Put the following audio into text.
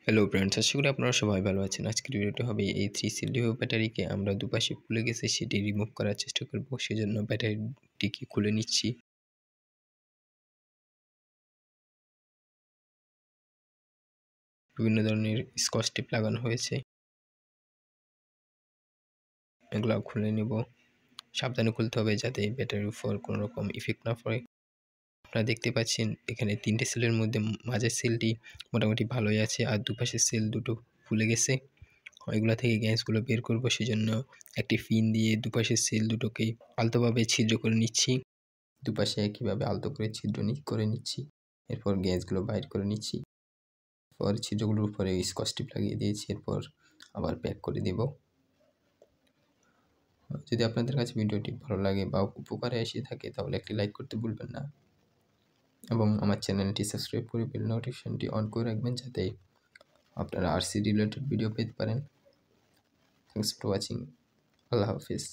Hello friends, আশা করি আপনারা সবাই ভালো আছেন। আজকের ভিডিওটি হবে এই 3 সেল লিথিয়াম ব্যাটারিকে আমরা দুপাশে ফুলে গেছে সেটি রিমুভ করার চেষ্টা করব। সেজন্য ব্যাটারিটিকে খুলে নিচ্ছি। বিভিন্ন ধরনের স্কচ টেপ লাগানো হয়েছে, এগুলো খুলে নেব। সাবধানে খুলতে হবে যাতে ব্যাটারির উপর কোনো রকম ইফেক্ট না পড়ে। আপনারা দেখতে পাচ্ছেন এখানে 3টে সেলের মধ্যে মাঝের সেলটি মোটামুটি ভালোই আছে, আর দুপাশের সেল দুটো ফুলে গেছে। এগুলা থেকে গ্যাসগুলো বের করব, সেজন্য একটি পিন দিয়ে দুপাশের সেল দুটোকে আলতোভাবে ছিদ্র করে নিচ্ছি। দুপাশে একইভাবে আলতো করে ছিদ্র করে নিচ্ছি। এরপর গ্যাসগুলো বাইর করে নিচ্ছি। এরপর ছিদ্রগুলোর উপরে স্কচ টেপ লাগিয়ে দিয়েছি। এরপর আবার প্যাক করে দেব। যদি আপনাদের কাছে ভিডিওটি ভালো লাগে বা উপকারে এসে থাকে তাহলে একটি লাইক করতে ভুলবেন না, এবং আমার চ্যানেলটি সাবস্ক্রাইব করে বেল নোটিফিকেশনটি অন করে রাখবেন যাতে আপনারা আরসি রিলেটেড ভিডিও পেতে পারেন। Thanks for watching. Allah Hafiz.